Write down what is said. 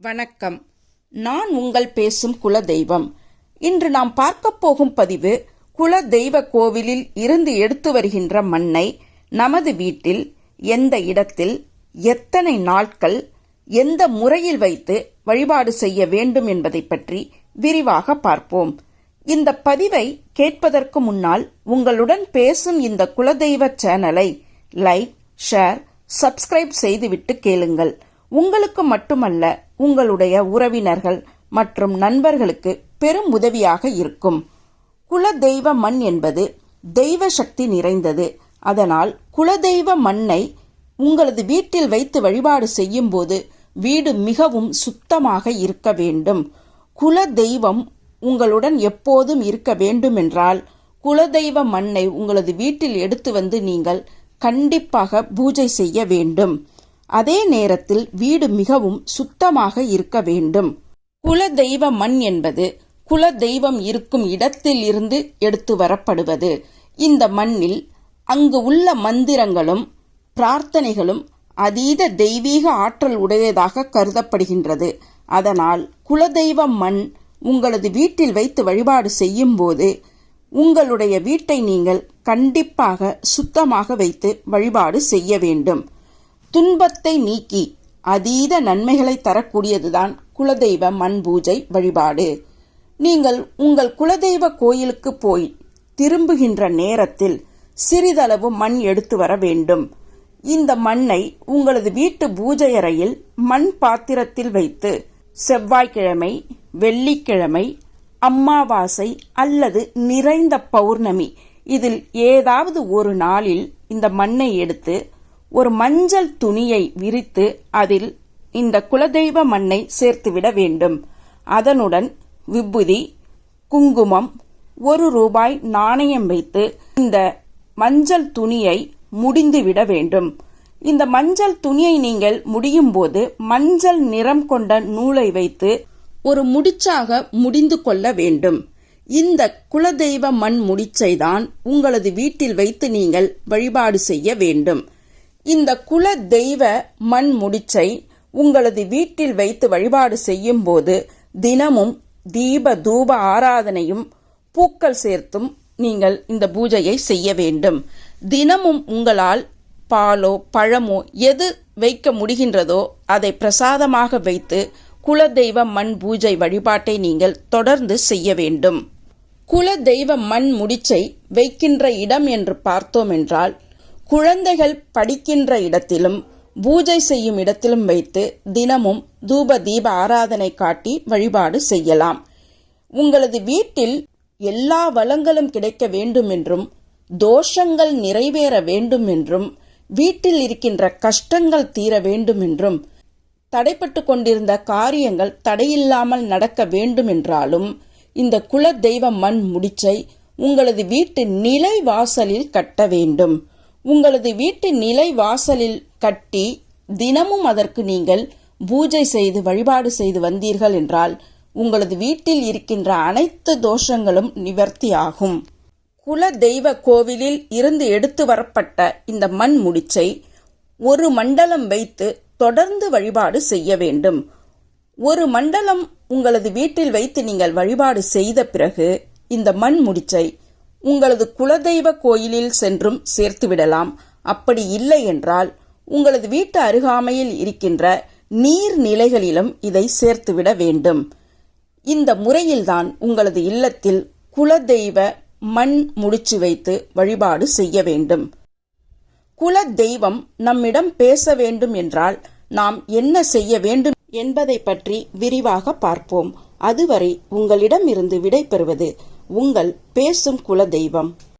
வணக்கம். நான் உங்கள் பேசும் குலதெய்வம். இன்று நாம் பார்க்கப் போகும் பதிவு குலதெய்வ கோவிலில் இருந்து எடுத்து வருகின்ற மண்ணை நமது வீட்டில் எந்த இடத்தில் எத்தனை நாட்கள் எந்த முறையில் வைத்து வழிபாடு செய்ய வேண்டும் என்பதை பற்றி விரிவாக பார்ப்போம். இந்த பதிவை கேட்பதற்கு முன்னால் உங்களுடன் பேசும் இந்த குலதெய்வ சேனலை லைக், ஷேர், சப்ஸ்கிரைப் செய்துவிட்டு கேளுங்கள். உங்களுக்கு மட்டுமல்ல, உங்களுடைய உறவினர்கள் மற்றும் நண்பர்களுக்கு பெரும் உதவியாக இருக்கும். குலதெய்வ மண் என்பது தெய்வ சக்தி நிறைந்தது. அதனால் குலதெய்வ மண்ணை உங்களது வீட்டில் வைத்து வழிபாடு செய்யும் போது வீடு மிகவும் சுத்தமாக இருக்க வேண்டும். குலதெய்வம் உங்களுடன் எப்போதும் இருக்க வேண்டுமென்றால் குலதெய்வ மண்ணை உங்களது வீட்டில் எடுத்து வந்து நீங்கள் கண்டிப்பாக பூஜை செய்ய வேண்டும். அதே நேரத்தில் வீடு மிகவும் சுத்தமாக இருக்க வேண்டும். குலதெய்வ மண் என்பது குலதெய்வம் இருக்கும் இடத்தில் இருந்து எடுத்து வரப்படுவது. இந்த மண்ணில் அங்கு உள்ள மந்திரங்களும் பிரார்த்தனைகளும் அதீத தெய்வீக ஆற்றல் உடையதாக கருதப்படுகின்றது. அதனால் குலதெய்வ மண் உங்களது வீட்டில் வைத்து வழிபாடு செய்யும் போது உங்களுடைய வீட்டை நீங்கள் கண்டிப்பாக சுத்தமாக வைத்து வழிபாடு செய்ய வேண்டும். துன்பத்தை நீக்கி அதீத நன்மைகளை தரக்கூடியதுதான் குலதெய்வ மண் பூஜை வழிபாடு. நீங்கள் உங்கள் குலதெய்வ கோயிலுக்கு போய் திரும்புகின்ற நேரத்தில் சிறிதளவு மண் எடுத்து வர வேண்டும். இந்த மண்ணை உங்களது வீட்டு பூஜை அறையில் மண் பாத்திரத்தில் வைத்து செவ்வாய்க்கிழமை, வெள்ளிக்கிழமை, அமாவாசை அல்லது நிறைந்த பௌர்ணமி இதில் ஏதாவது ஒரு நாளில் இந்த மண்ணை எடுத்து ஒரு மஞ்சள் துணியை விரித்து அதில் இந்த குலதெய்வ மண்ணை சேர்த்துவிட வேண்டும். அதனுடன் விபூதி, குங்குமம், ₹1 நாணயம் வைத்து இந்த மஞ்சள் துணியை முடிந்துவிட வேண்டும். இந்த மஞ்சள் துணியை நீங்கள் முடியும் போது மஞ்சள் நிறம் கொண்ட நூலை வைத்து ஒரு முடிச்சாக முடிந்து கொள்ள வேண்டும். இந்த குலதெய்வ மண் முடிச்சை தான் உங்களது வீட்டில் வைத்து நீங்கள் வழிபாடு செய்ய வேண்டும். இந்த குலதெய்வ மண் முடிச்சை உங்களது வீட்டில் வைத்து வழிபாடு செய்யும் போது தினமும் தீப தூப ஆராதனையும் பூக்கள் சேர்த்தும் நீங்கள் இந்த பூஜையை செய்ய வேண்டும். தினமும் உங்களால் பாலோ பழமோ எது வைக்க முடிகின்றதோ அதை பிரசாதமாக வைத்து குலதெய்வ மண் பூஜை வழிபாட்டை நீங்கள் தொடர்ந்து செய்ய வேண்டும். குலதெய்வ மண் முடிச்சை வைக்கின்ற இடம் என்று பார்த்தோம் என்றால் குழந்தைகள் படிக்கின்ற இடத்திலும் பூஜை செய்யும் இடத்திலும் வைத்து தினமும் தூப தீப ஆராதனை காட்டி வழிபாடு செய்யலாம். உங்களது வீட்டில் எல்லா வளங்களும் கிடைக்க வேண்டும் என்றும் தோஷங்கள் நிறைவேற வேண்டும் என்றும் வீட்டில் இருக்கின்ற கஷ்டங்கள் தீர வேண்டும் என்றும் தடைப்பட்டு கொண்டிருந்த காரியங்கள் தடையில்லாமல் நடக்க வேண்டும் என்றாலும் இந்த குலதெய்வ மண் முடிச்சை உங்களது வீட்டு நிலை வாசலில் கட்ட வேண்டும். உங்களது வீட்டு நிலை வாசலில் கட்டி தினமும் அதற்கு நீங்கள் பூஜை செய்து வழிபாடு செய்து வந்தீர்கள் என்றால் உங்களது வீட்டில் இருக்கின்ற அனைத்து தோஷங்களும் நிவர்த்தியாகும். குலதெய்வ கோவிலில் இருந்து எடுத்து வரப்பட்ட இந்த மண் முடிச்சை ஒரு மண்டலம் வைத்து தொடர்ந்து வழிபாடு செய்ய வேண்டும். ஒரு மண்டலம் உங்களது வீட்டில் வைத்து நீங்கள் வழிபாடு செய்த பிறகு இந்த மண் முடிச்சை உங்களது குலதெய்வ கோயிலில் சென்றும் சேர்த்து விடலாம். அப்படி இல்லை என்றால் உங்களது வீட்டு அருகாமையில் இருக்கின்ற நீர்நிலைகளிலும் இதை சேர்த்துவிட வேண்டும். இந்த முறையில்தான் உங்களது இல்லத்தில் குலதெய்வ மண் முடிச்சு வைத்து வழிபாடு செய்ய வேண்டும். குலதெய்வம் நம்மிடம் பேச வேண்டும் என்றால் நாம் என்ன செய்ய வேண்டும் என்பதை பற்றி விரிவாக பார்ப்போம். அதுவரை உங்களிடம் இருந்து விடை பெறுவது உங்கள் பேசும் குலதெய்வம்.